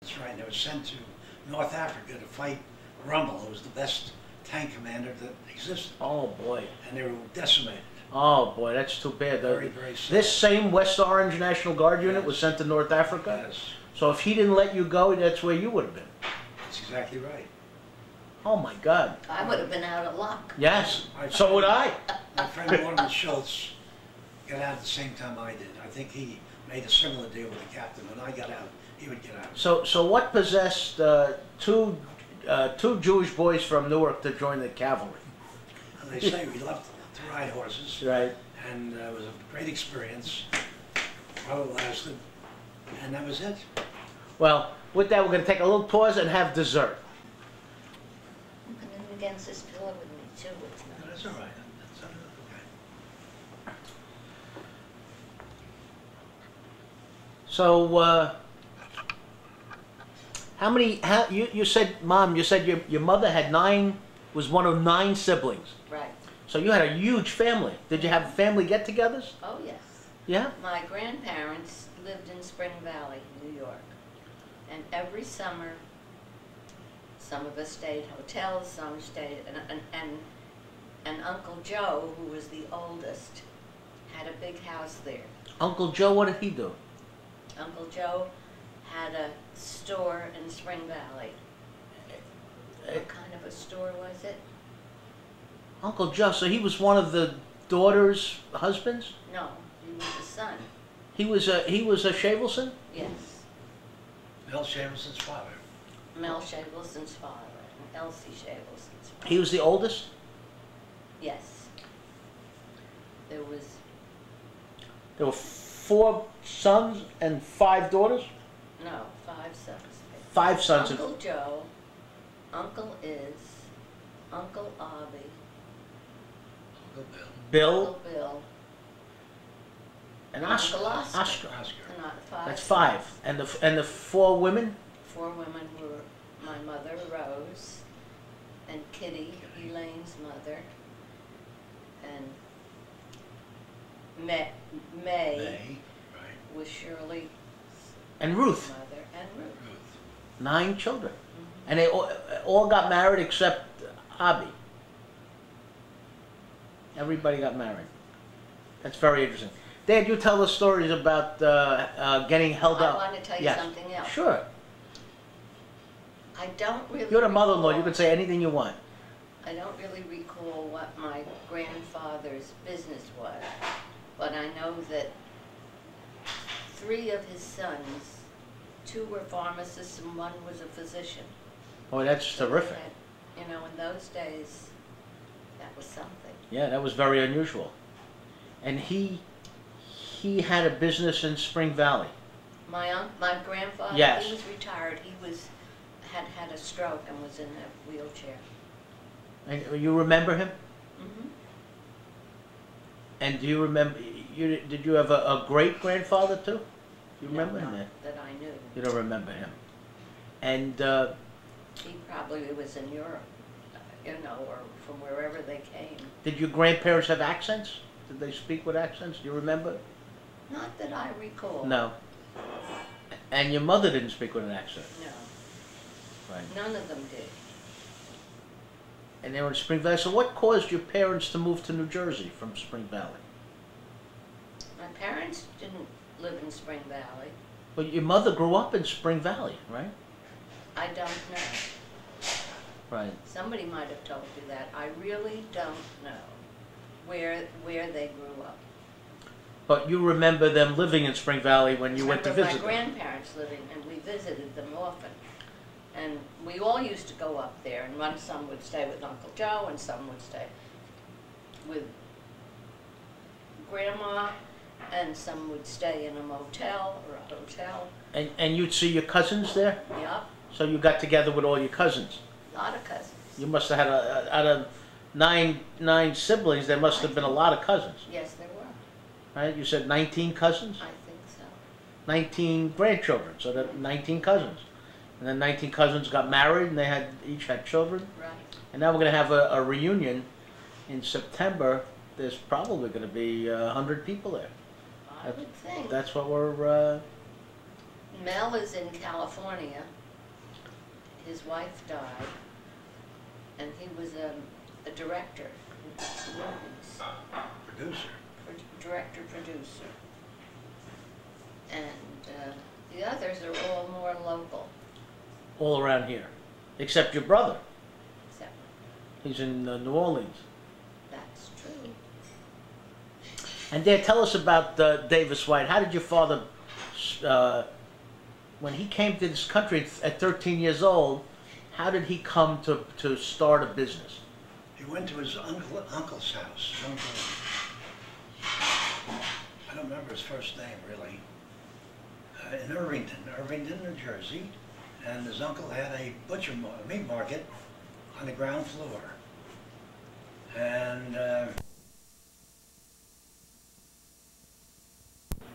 That's right. They were sent to North Africa to fight Rommel, who was the best tank commander that existed. Oh boy. And they were decimated. Oh boy, that's too bad. Very, very sad. This same West Orange National Guard unit was sent to North Africa? Yes. So if he didn't let you go, that's where you would have been. That's exactly right. Oh my God. I would have been out of luck. Yes, so would I. My friend Mortimer Schultz got out at the same time I did. I think he made a similar deal with the captain. When I got out, he would get out. So what possessed two Jewish boys from Newark to join the cavalry? And they say we loved to ride horses. Right. And it was a great experience while it lasted. And that was it. Well, with that, we're going to take a little pause and have dessert. I'm leaning against this pillow with me too. It's No, not. that's all right. That's okay. So, you said, Mom, you said your mother had was one of 9 siblings. Right. So you had a huge family. Did you have family get-togethers? Oh yes. Yeah? My grandparents lived in Spring Valley, New York. And every summer, some of us stayed hotels, some stayed, and Uncle Joe, who was the oldest, had a big house there. Uncle Joe, what did he do? Uncle Joe had a store in Spring Valley. What kind of a store was it? Uncle Joe, so he was one of the daughter's husbands? No, he was the son. He was a Shavelson? Yes. Mel Shavelson's father. Mel Shavelson's father, and Elsie Shavelson's father. He was the oldest? Yes. There There were 4 sons and 5 daughters? no, 5 sons. 5 sons. Uncle Joe, Uncle Iz, Uncle Avi, Uncle Bill. Bill Uncle Bill, and Uncle Oscar. Oscar. Oscar. And 5 That's sons. 5. And the 4 women? 4 women were my mother, Rose, and Kitty, Elaine's mother, and May May. Right. was Shirley's And Ruth. mother, and Ruth. Ruth. 9 children. Mhm. And they all got married except Abby. Everybody got married. That's very interesting. Dad, you tell the stories about getting held up. I want to tell you Yes. something else. Sure. I don't really You're the mother-in-law. You recall- can say anything you want. I don't really recall what my grandfather's business was, but I know that 3 of his sons, 2 were pharmacists and 1 was a physician. Oh, that's So they terrific. had- you know, in those days, that was something. Yeah, that was very unusual. And he had a business in Spring Valley. My grandfather, Yes. he was retired. He had a stroke and was in a wheelchair. And you remember him? Hmm. And do you remember? Did you have a great grandfather too? Do you remember him? Not that I knew. You don't remember him. And He probably was in Europe, you know, or from wherever they came. did your grandparents have accents? Did they speak with accents? Do you remember? Not that I recall. No. And your mother didn't speak with an accent, No, right? none of them did. And they were in Spring Valley. So what caused your parents to move to New Jersey from Spring Valley? My parents didn't live in Spring Valley. Well, your mother grew up in Spring Valley, right? I don't know. Right. Somebody might have told you that. I really don't know where they grew up. But you remember them living in Spring Valley when you went to Remember visit my them. grandparents living, and we visited them often. And we all used to go up there, and some would stay with Uncle Joe, and some would stay with Grandma, and some would stay in a motel or a hotel. And you'd see your cousins there? Yup, So you got together with all your cousins. a lot of cousins. You must have had out of nine siblings, there must have been a lot of cousins, Yes, there were. right? You said 19 cousins? I think so. 19 grandchildren, so that 19 cousins. And then 19 cousins got married and they each had children. Right. And now we're going to have a reunion in September. There's probably going to be 100 people there. I would think. That's what we're Mel is in California. His wife died, and he was a director in movies. Producer. Director, producer. And the others are all more local. All around here, except your brother. Except He's in New Orleans. that's true. And Dad, tell us about Davis White. How did your father, when he came to this country at 13 years old, how did he come to start a business? He went to his uncle's house. I don't remember his first name, really. In Irvington, New Jersey. And his uncle had a meat market on the ground floor. And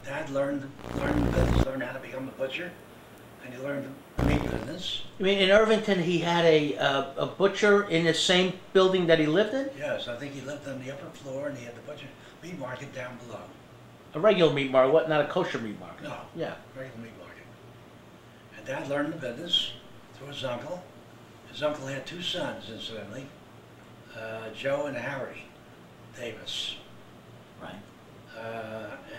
Dad learned the business, learned how to become a butcher, and he learned the meat business. I mean, in Irvington, he had a butcher in the same building that he lived in? Yes, I think he lived on the upper floor, and he had the meat market down below. A regular meat market, what? Not a kosher meat market? No. Yeah. Regular meat market. And Dad learned the business through his uncle. His uncle had two sons, incidentally, Joe and Harry Davis. Right.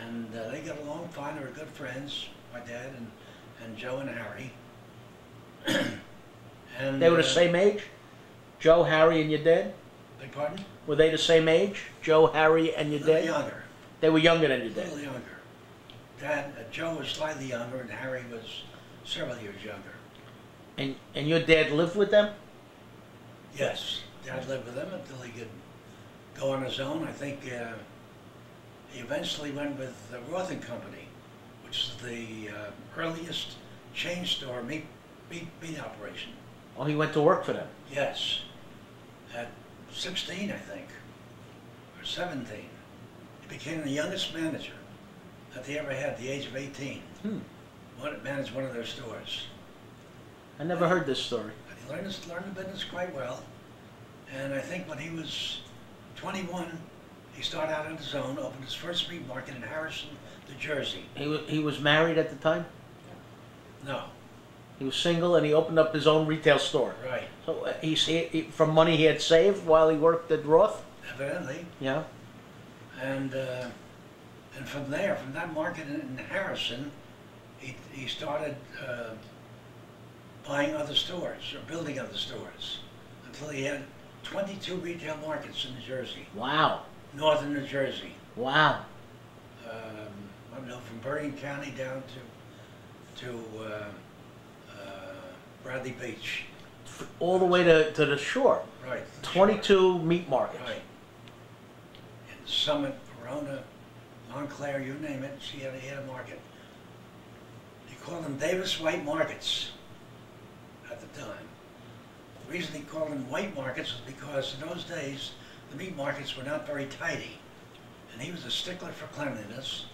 And they got along fine. They were good friends, my dad and Joe and Harry. And They were the same age? Joe, Harry, and your dad? Beg pardon? Were they the same age? Joe, Harry, and your A little dad? younger. They were younger than your A dad. little younger. Joe was slightly younger, and Harry was several years younger. And your dad lived with them? Yes, Dad lived with them until he could go on his own. I think he eventually went with the Roth and Company, which is the earliest chain store meat operation. Oh, he went to work for them. Yes, at 16, I think, or 17. He became the youngest manager that they ever had at the age of 18. Managed one of their stores. I never heard this story. And he learned the business quite well. And I think when he was 21, he started out on his own, opened his first meat market in Harrison, New Jersey. He was married at the time? No, He was single and he opened up his own retail store. right. So from money he had saved while he worked at Roth? Evidently. Yeah. And from there, from that market in Harrison, he started buying other stores or building other stores until he had 22 retail markets in New Jersey, Wow. northern New Jersey. Wow. I don't know, from Berrien County down to Bradley Beach. All the way to the shore. Right. 22 meat markets. Right. In Summit, Verona, Montclair, you name it, he had a market. He called them Davis White Markets at the time. The reason he called them white markets was because in those days, the meat markets were not very tidy. And he was a stickler for cleanliness.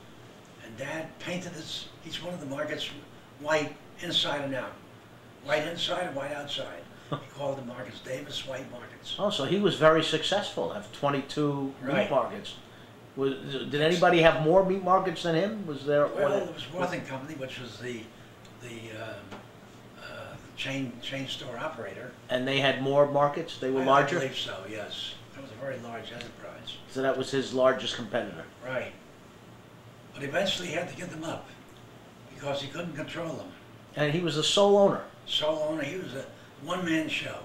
And Dad painted each one of the markets white inside and out. White inside and white outside. He called the markets Davis White Markets. Oh, so he was very successful. Have 22 meat Right. markets. Did anybody have more meat markets than him? Was there? Well, it was Roth and Company, which was the chain store operator. And they had more markets. They were I larger. believe so. Yes, it was a very large enterprise. So that was his largest competitor. Right. But eventually he had to give them up because he couldn't control them. And he was the sole owner. Sole owner, he was a one-man show.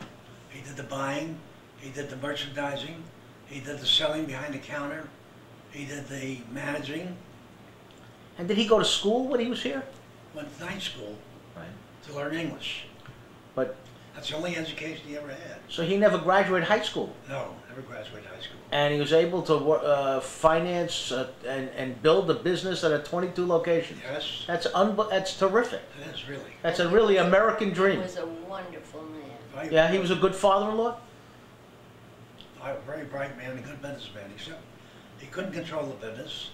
He did the buying, he did the merchandising, he did the selling behind the counter, he did the managing. And did he go to school when he was here? Went to night school Right. to learn English. But That's the only education he ever had. so he never graduated high school, No, never graduated high school. and he was able to finance and build a business at 22 locations. Yes, That's terrific. it is really. That's a really American He dream. was a wonderful man. Yeah, he was a good father-in-law. A very bright man, a good businessman, except he couldn't control the business.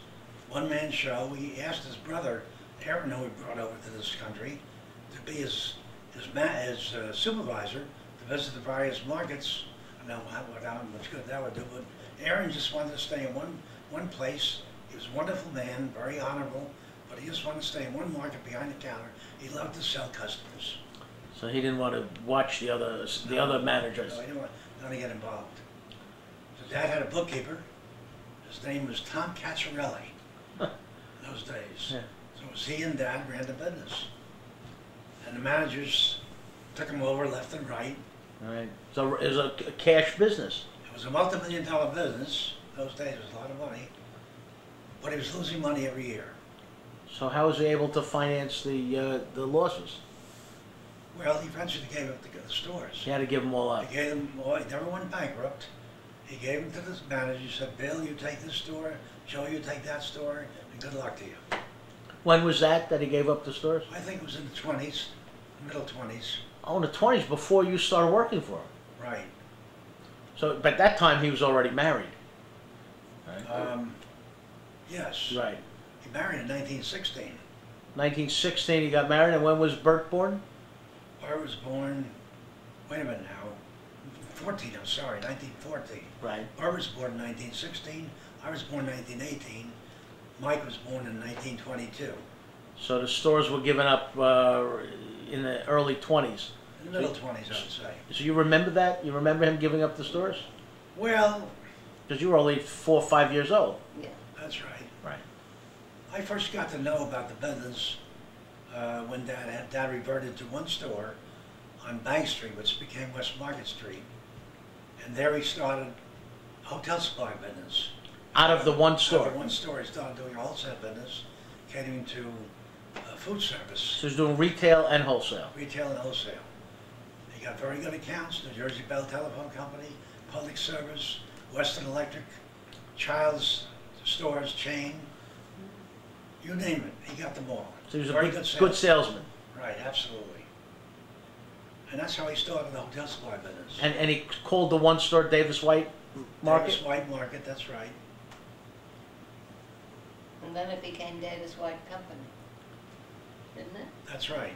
One-man show. He asked his brother, Aaron, who he brought over to this country, to be his supervisor to visit the various markets. I don't know how much good that would do, but Aaron just wanted to stay in one place. He was a wonderful man, very honorable, but he just wanted to stay in one market behind the counter. He loved to sell customers. So he didn't want to watch the other managers. No, he didn't want to get involved. So Dad had a bookkeeper. His name was Tom Cacciarelli in those days. Yeah. So it was he and Dad ran the business. And the managers took him over left and right. All right. So it was a cash business. It was a multi-million-dollar business. Those days it was a lot of money. But he was losing money every year. So how was he able to finance the losses? Well, he eventually gave up the stores. He had to give them all up. He gave them, well, he never went bankrupt. He gave them to the manager. He said, Bill, you take this store. Joe, you take that store. And good luck to you. When was that he gave up the stores? I think it was in the 20s, middle 20s. Oh, in the 20s, before you started working for him. Right. So, but that time he was already married. Right. Yes. Right. He married in 1916. 1916 he got married, and when was Bert born? Bart was born, wait a minute now, 1914. Right. Bart was born in 1916. I was born in 1918. Mike was born in 1922. So the stores were given up in the early 20s. In the middle 20s, I would say. So you remember that? You remember him giving up the stores? Well, Because you were only 4 or 5 years old. Yeah. that's right. Right. I first got to know about the business when Dad reverted to one store on Bank Street, which became West Market Street. And there he started a hotel supply business. Out of the one store. Out of the one store, he started doing a wholesale business, catering to food service, So he was doing retail and wholesale. retail and wholesale. He got very good accounts, New Jersey Bell Telephone Company, Public Service, Western Electric, Child's Stores chain, you name it, he got them all. So he was a Very good salesman. Right, absolutely. And that's how he started the hotel supply business. And he called the one store Davis White Market? Davis White Market, that's right. And then it became Davis White Company, didn't it? That's right.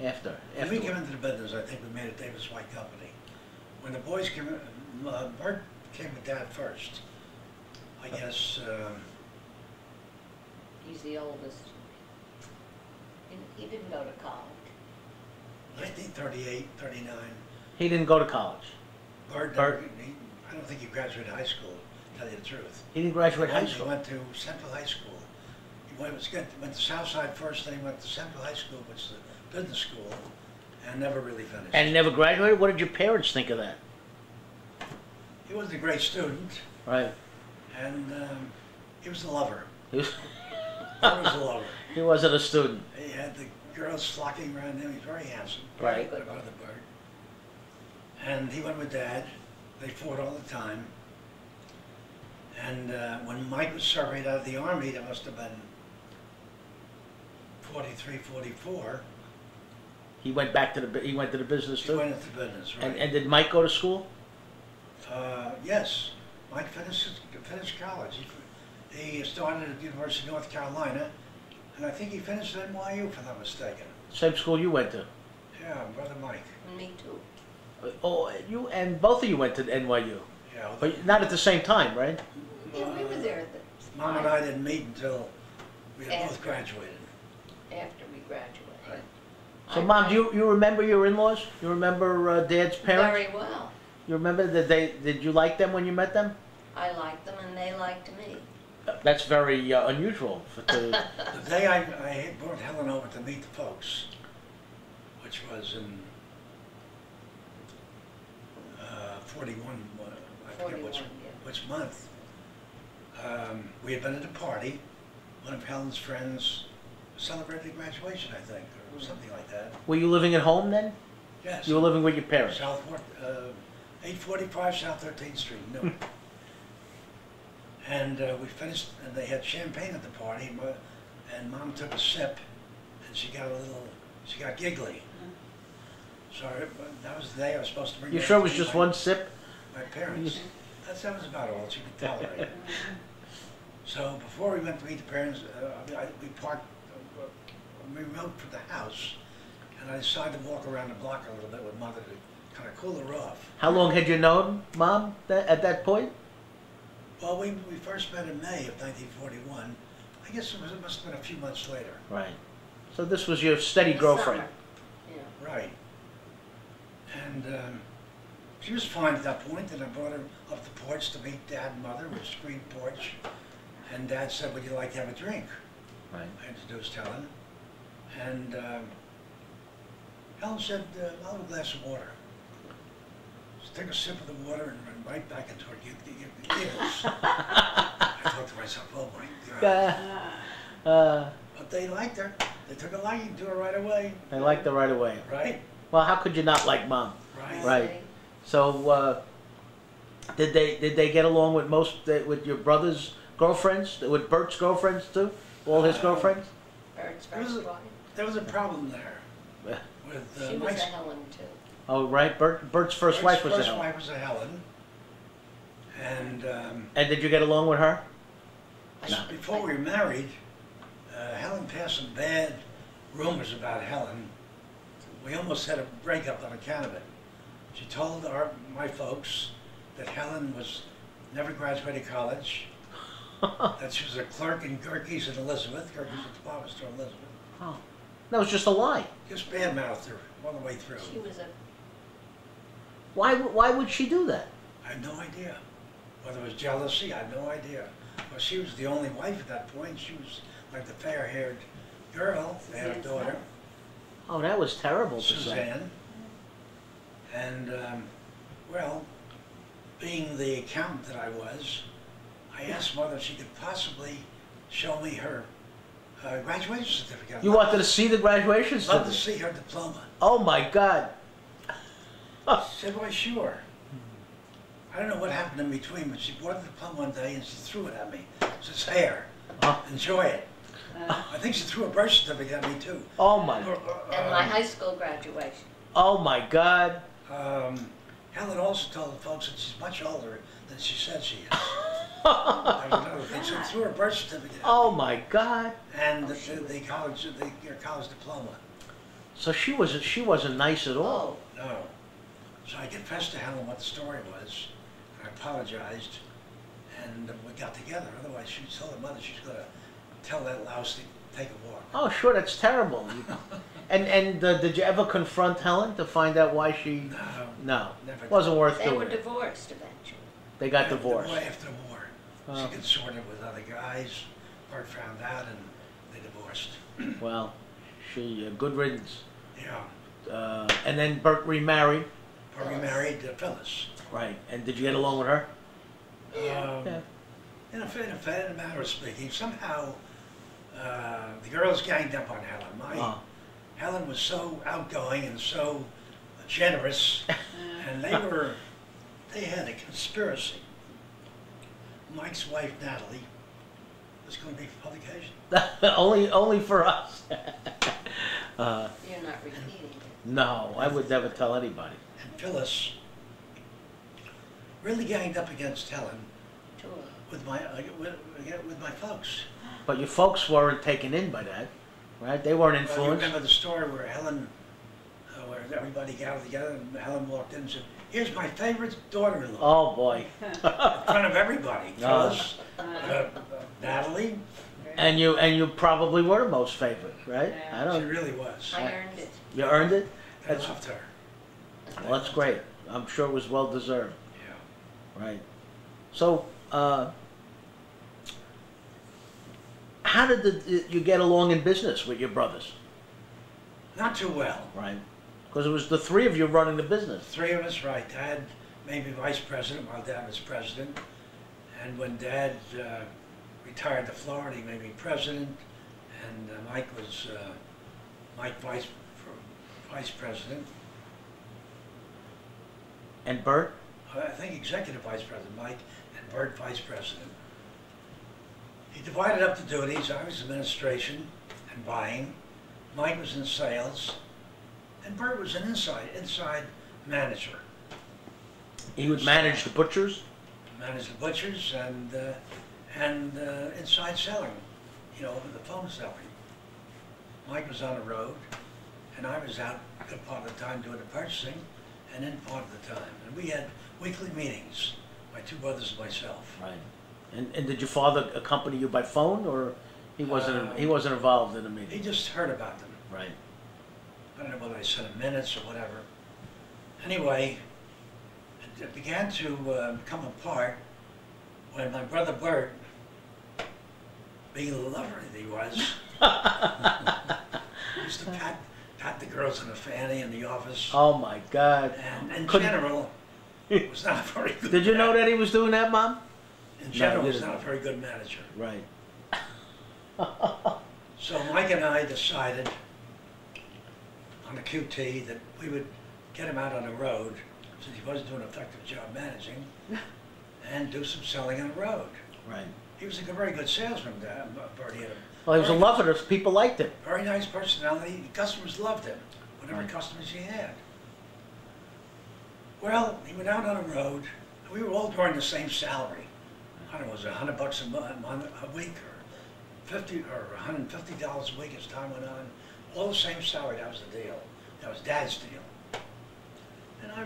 After. When we came into the business, I think we made it Davis White Company. When the boys came in, Bert came with Dad first. I guess, He's the oldest. He didn't go to college. 1938, 39. He didn't go to college. Bert, Bert. I don't think he graduated high school, to tell you the truth. He didn't graduate high He school. went to Central High School. He went to Southside first, then he went to Central High School, which is a business school, and never really finished. And he never graduated? What did your parents think of that? He was a great student, Right. and he was a lover. He was, He was a lover. he wasn't a student. He had the girls flocking around him. He's very handsome. Right. My brother Bert. And he went with Dad. They fought all the time. And when Mike was surveyed out of the Army, that must have been 43, 44. He went back to the business He too. went into business, right? And did Mike go to school? Yes. Mike finished college. He started at the University of North Carolina, and I think he finished at NYU, if I'm not mistaken. Same school you went to. Yeah, brother Mike. And me too. Oh, you and both of you went to NYU, Yeah. but not at the same time, right? Yeah, we were there at the Mom and I didn't meet until we had both After. graduated. after we graduated. Right. So, Mom, do you remember your in-laws? You remember Dad's parents? Very well. You remember did you like them when you met them? I liked them and they liked me. That's very unusual. The day I brought Helen over to meet the folks, which was in 41, I forget 41, yeah. which month, we had been at a party. One of Helen's friends celebrated graduation, I think, or something like that. Were you living at home then? Yes. You were living with your parents? South, 845 South 13th Street, Newark. And we finished, and they had champagne at the party, and Mom took a sip, and she got giggly. So that was the day I was supposed to bring You her sure it to was meet just my- one sip? My parents. That was about all she could tolerate. So before we went to meet the parents, we parked, we rode for the house, and I decided to walk around the block a little bit with Mother to kind of cool her off. How long had you known Mom at that point? Well, we first met in May of 1941. I I guess it must have been a few months later. Right. So this was your steady The girlfriend. summer. Yeah. Right. And she was fine at that point, and I brought her up the porch to meet Dad and Mother with a screen porch. And Dad said, would you like to have a drink? Right. I introduced Helen. And Helen said, I'll have a glass of water. So took a sip of the water and went right back into her giggles. I thought to myself, oh my God. But they liked her. They took a liking to her right away. They liked her right away. Right? Well, how could you not like Mom? Right. Right. So, did they get along with with your brother's girlfriends, with Bert's girlfriends too, all his girlfriends? Bert's There was first a- wife. There was a problem there with She was a Mike's Helen too. Oh, right. Bert's first wife was a first Helen. wife was a Helen. And And did you get along with her? No. before we were married, Helen passed some bad rumors about Helen. We almost had a breakup on account of it. She told my folks that Helen never graduated college, that she was a clerk in Gerke's and Elizabeth. Gerke's at the department store in Elizabeth. Oh, that was just a lie. Just bad-mouthed her all the way through. She was a Why would she do that? I had no idea. Whether it was jealousy, I had no idea. Well, she was the only wife at that point. She was like the fair-haired girl. They had a daughter, Oh, that was terrible to say. Suzanne. And, well, being the accountant that I was, I asked Mother if she could possibly show me her graduation certificate. You wanted to see the graduation Love to certificate? see her diploma. Oh my God! I said, why, sure. I don't know what happened in between, but she brought the diploma one day and she threw it at me. She says, here, enjoy it. I think she threw a birth certificate at me too. Oh my! and my high school graduation. Oh my God! Helen also told the folks that she's much older than she said she is. That was another thing. So she threw her birth certificate at Oh me. my God! And the college diploma. So she wasn't nice at all. Oh, No. So I confessed to Helen what the story was. And I apologized. And we got together. Otherwise, she told her mother she's going to tell that louse to take a walk. Oh, sure, that's terrible. And did you ever confront Helen to find out why she? No, Never. wasn't worth they were doing it. divorced eventually. They got After- divorced. After the war. Oh. She consorted with other guys. Bert found out and they divorced. Well, she good riddance. Yeah. And then Bert remarried. Or remarried Phyllis. Right. And did you get along with her? Yeah. In a matter of speaking, somehow the girls ganged up on Helen. Helen was so outgoing and so generous, and they had a conspiracy. Mike's wife, Natalie, was going to be for publication. only for us. You're not repeating it. No, I would never tell anybody. And Phyllis really ganged up against Helen Sure. with my folks. But your folks weren't taken in by that, right? They weren't Well, you influenced. remember the story where where everybody gathered together and Helen walked in and said, here's my favorite daughter-in-law. Oh boy! In front of everybody. No. Phyllis, Natalie, And you probably were the most favorite, right? Yeah. I she don't. really was. I earned it. You earned it. I loved her. Well, that's great. I'm sure it was well deserved. Yeah. Right. So, how did you get along in business with your brothers? Not too well. Right. Because it was the three of you running the business. Three of us, right. Dad made me vice president while Dad was president. And when Dad retired to Florida, he made me president. And Mike was vice president. And Bert? I think executive vice president, Mike, and Bert vice president. He divided up the duties. I was administration and buying. Mike was in sales. And Bert was an inside manager. He would manage the butchers? Managed the butchers and inside selling, over the phone selling. Mike was on the road, and I was out a good part of the time doing the purchasing, and in part of the time. And we had weekly meetings, my two brothers and myself. Right. And did your father accompany you by phone, or He wasn't involved in the He meeting. just heard about them. Right. I don't know whether they sent him minutes or whatever. Anyway, it began to come apart when my brother Bert, being the lover that he was, used to pat the girls in the fanny in the office. Oh my God. And in Couldn't- general, it was not a very good. Did you know that he was doing that, Mom? In general, you he was didn't. not a very good manager. Right. So Mike and I decided on the QT that we would get him out on the road, since he wasn't doing an effective job managing, and do some selling on the road. Right. He was a very good salesman, Bertie. Had a Well, he was a very- lover. People liked him. Very nice personality. The customers loved him, whatever customers he had. Well, he went out on the road, and we were all drawing the same salary. I don't know, was it $100 a week, or $50 or $150 a week as time went on? All the same salary. That was the deal. That was Dad's deal. And I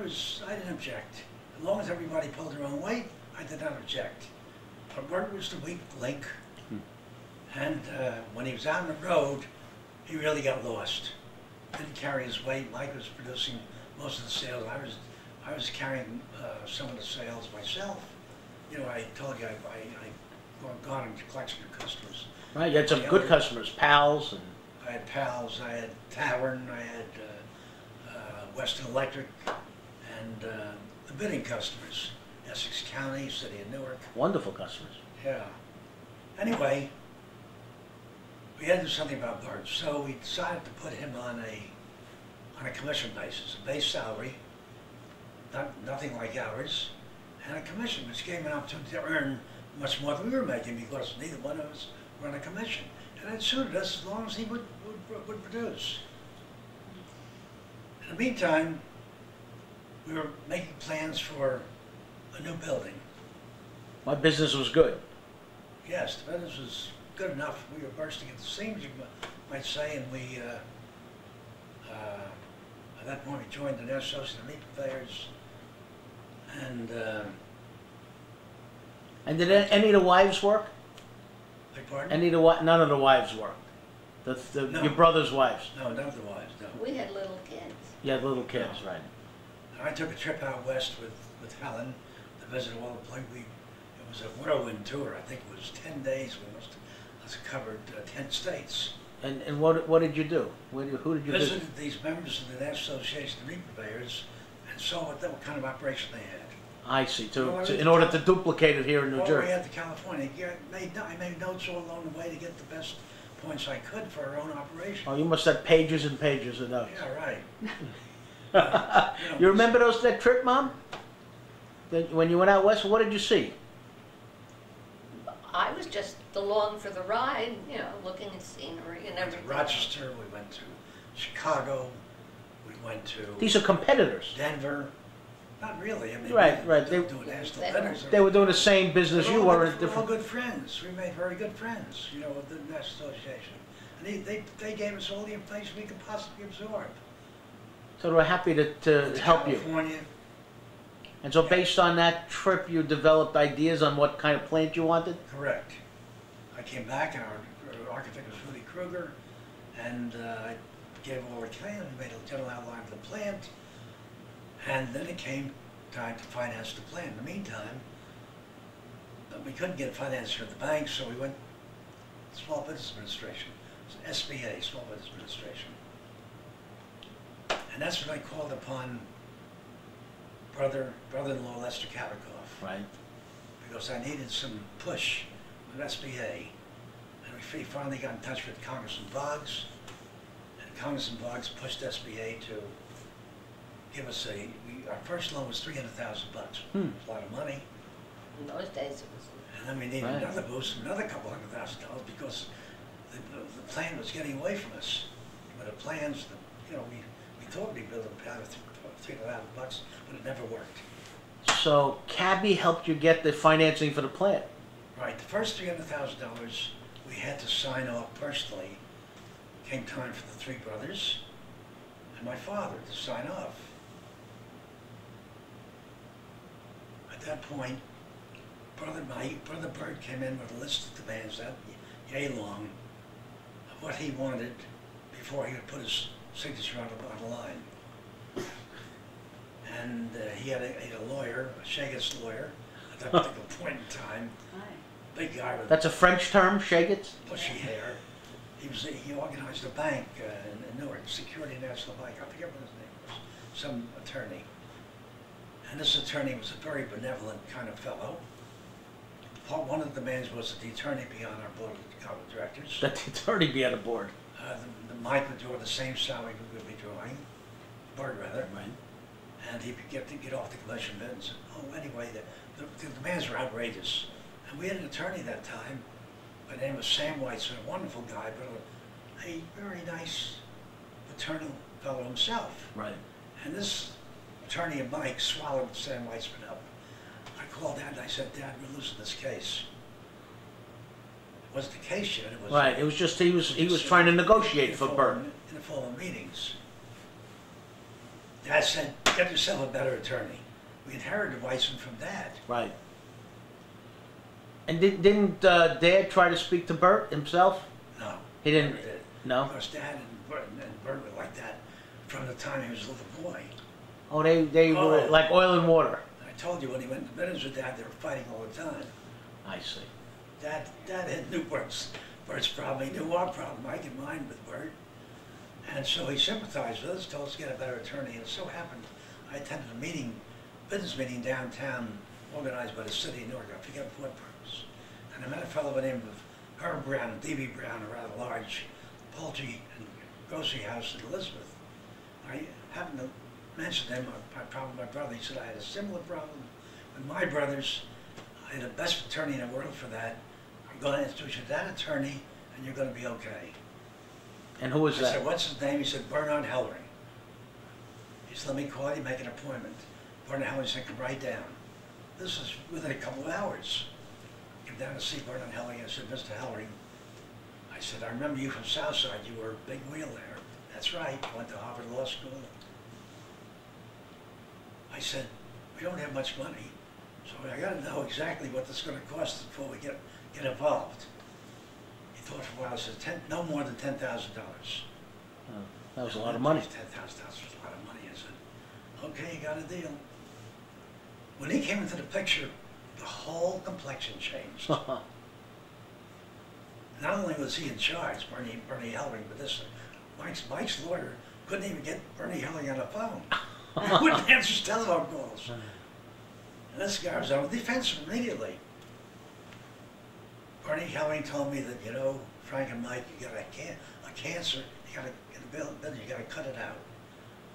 didn't object. As long as everybody pulled their own weight, I did not object. But Bert was the weak link. And when he was out on the road, he really got lost. Didn't carry his weight. Mike was producing most of the sales. I was carrying some of the sales myself. You know, I told you I gone into collection of customers. Right. You had some Yeah, good we- customers, pals, and I had Pals, I had Tavern, I had Western Electric, and the bidding customers, Essex County, City of Newark. wonderful customers. Yeah. Anyway, we had to do something about Bart, so we decided to put him on a commission basis, a base salary, nothing like ours, and a commission, which gave him an opportunity to earn much more than we were making because neither one of us were on a commission. And it suited us as long as he would produce. In the meantime, we were making plans for a new building. My business was good. Yes, the business was good enough. We were bursting at the seams, you might say, and we, at that point, we joined the National Association of Meat Purveyors, and, And did any of the wives work? beg pardon? None of the wives worked. No. Your brother's wives. No, none of the wives, no. We had little kids. You had little kids, right? And I took a trip out west with Helen to visit all the places. It was a whirlwind tour. I think it was 10 days. We must have covered 10 states. And what did you do? Who did you visit? Visited these members of the National Association of Meat Purveyors and saw what kind of operation they had. I see. Well, In order to duplicate it here in New Well, we Jersey. had to California. I made notes all along the way to get the best points I could for our own operation. Oh, you must have pages and pages of notes. Yeah, right. You remember that trip, Mom? When you went out west, what did you see? I was just along for the ride, you know, looking at scenery and We went everything. to Rochester, we went to Chicago, we went to These are competitors. Denver. Not really. I mean, Right, we right. didn't do national They were- dinners. They were doing the same business you were in We're all different. good friends. We made very good friends, you know, with the National Association. And they gave us all the information we could possibly absorb. So they were happy to help you. California. And so based on that trip, you developed ideas on what kind of plant you wanted? Correct. I came back and our architect was Rudy Kruger, and I gave all the plan, made a general outline of the plant, and then it came time to finance the plan. In the meantime, we couldn't get financing from the bank, so we went to Small Business Administration, SBA, Small Business Administration. And that's when I called upon brother-in-law Lester Kavikoff, Right. because I needed some push with SBA. And we finally got in touch with Congressman Boggs, and Congressman Boggs pushed SBA to give us our first loan was $300,000. It's a lot of money. In those days it was, And then we needed Right. another boost, another couple $100,000 because the plan was getting away from us. But the plans, you know, we thought we'd build a plant of $300,000, but it never worked. So Cabby helped you get the financing for the plant. Right, the first $300,000 we had to sign off personally. Came time for the three brothers and my father to sign off. At that point, my brother Bert came in with a list of demands that yay long, what he wanted before he would put his signature on the line. And he had a lawyer, a Shagets lawyer, at that particular point in time. Big guy with That's a French term, Shagets? bushy hair. He organized a bank in Newark, Security National Bank. I forget what his name was. Some attorney. And this attorney was a very benevolent kind of fellow. One of the demands was that the attorney be on our board of directors. That the attorney be on the board. Mike would draw the same salary we would be drawing, Bert rather. Right. And he could get off the commission bid and said, oh, anyway, the demands were outrageous. And we had an attorney that time, by the name of Sam Weitzman, a wonderful guy, but a very nice, paternal fellow himself. Right. And this attorney and Mike swallowed Sam Weitzman up. I called Dad and I said, Dad, we're losing this case. It wasn't the case yet. It was Right. It was just he was trying to negotiate for Bert. In the fall meetings. Dad said, get yourself a better attorney. We inherited Weitzman from Dad. Right. And didn't Dad try to speak to Bert himself? No. He didn't. Never did. No. Of course, Dad and Bert were like that from the time he was a little boy. Oh, they were like oil and water. I told you when he went to business with Dad, they were fighting all the time. I see. Dad had knew Bert's problem. He knew our problem. I didn't mind with Bert. And so he sympathized with us, told us to get a better attorney. And it so happened, I attended a business meeting downtown, organized by the city of Newark. I forget for what purpose. And I met a fellow by the name of Herb Brown and D.B. Brown, a rather large poultry and grocery house in Elizabeth. I happened to mention to him my problem with my brother. He said I had a similar problem with my brothers. I had the best attorney in the world for that. I'm going to introduce you to that attorney, and you're going to be okay. And who was I that? said, what's his name? He said, Bernard Hellring. He said, let me call you, make an appointment. Bernard Hellring said, come right down. This was within a couple of hours. Came down to see Bernard Hellring. I said, Mr. Hellring, I said, I remember you from Southside. You were a big wheel there. That's right. Went to Harvard Law School. I said, we don't have much money, so I got to know exactly what this is going to cost before we get involved. He thought for a while. He said, no more than $10,000. Oh, that was a lot of money. $10,000 was a lot of money. I said, okay, you got a deal. When he came into the picture, the whole complexion changed. Not only was he in charge, Bernie Hellring, but this Mike's lawyer couldn't even get Bernie Hellring on the phone. He wouldn't answer his telephone calls. And this guy was on the defense immediately. Bernie Hellring told me that, you know, Frank and Mike, you got a cancer, you got to get a bill, you got to cut it out.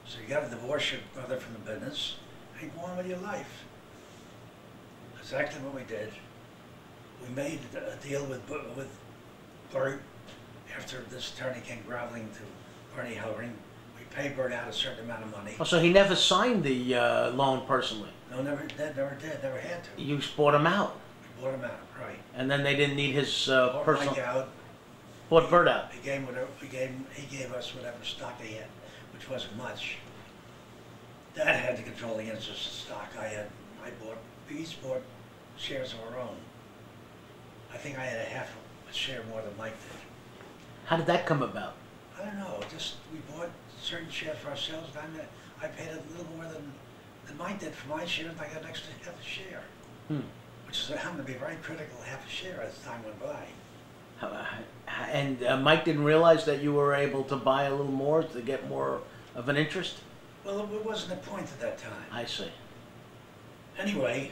So you got to divorce your brother from the business and go on with your life. Exactly what we did. We made a deal with Bert after this attorney came groveling to Bernie Hellring. We paid Bert out a certain amount of money. Oh, so he never signed the loan personally? No, never did, never had to. You bought him out? We bought him out, right. And then they didn't need his Bought personal... Mike out. Bought Bert out? He gave us whatever stock he had, which wasn't much. Dad had the controlling interest of stock. We each bought shares of our own. I think I had a half a share more than Mike did. How did that come about? I don't know, just we bought certain shares for ourselves, and I paid a little more than Mike did for my share, and I got an extra half a share. Which happened to be very critical, half a share as time went by. And Mike didn't realize that you were able to buy a little more to get more of an interest? Well, it wasn't a point at that time. I see. Anyway,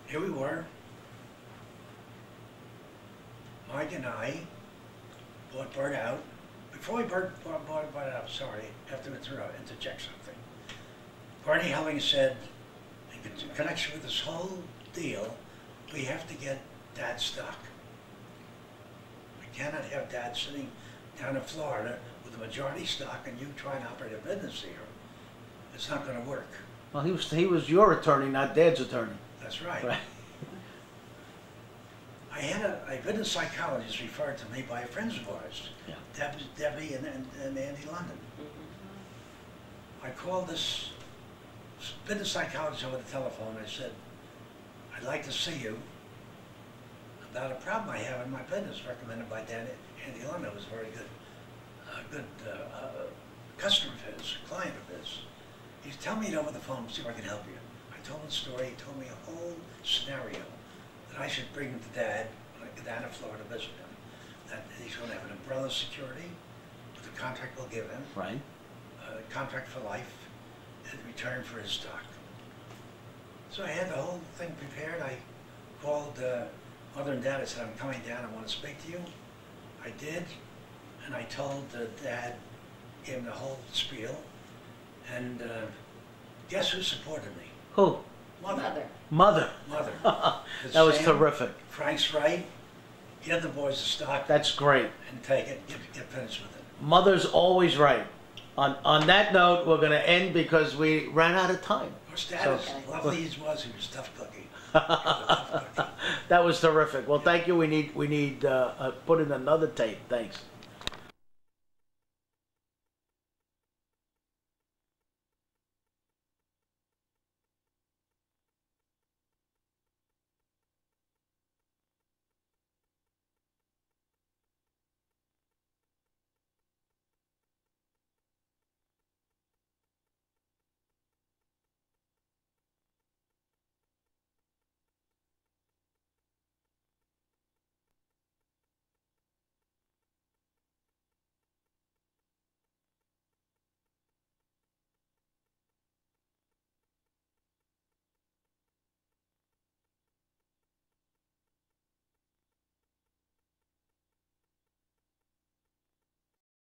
here we were. Mike and I bought Bert out. Before we bought Bert out, sorry, I have to interject something. Bernie Hellring said, in connection with this whole deal, we have to get Dad's stock. We cannot have Dad sitting down in Florida with a majority stock and you trying to operate a business here. It's not going to work. Well, he was your attorney, not Dad's attorney. That's right. Right. I had a business psychologist referred to me by friends of ours, Yeah. Debbie and Andy London. I called this business psychologist over the telephone. I said, I'd like to see you. about a problem I have in my business, recommended by Andy Lund, who was a very good customer of his, client of his. He's telling me it over the phone, see if I can help you. I told him the story, he told me a whole scenario that I should bring to Dad when I go down to Florida to visit him. That he's going to have an umbrella security with the contract we'll give him, Right. a contract for life, in return for his stock. So I had the whole thing prepared. I called Mother and Dad. I said, I'm coming down, I want to speak to you. I did, and I told Dad, gave him the whole spiel, and guess who supported me? Who? Mother. Mother. Mother. That was Sam, terrific. Frank's right. Give the boys the stock That's great. and take it, get finished with it. Mother's always right. On that note, we're going to end because we ran out of time. Of course, Dad, So- as lovely as he was a tough cookie. He was a tough cookie. That was terrific. Well, thank you. We need put in another tape. Thanks.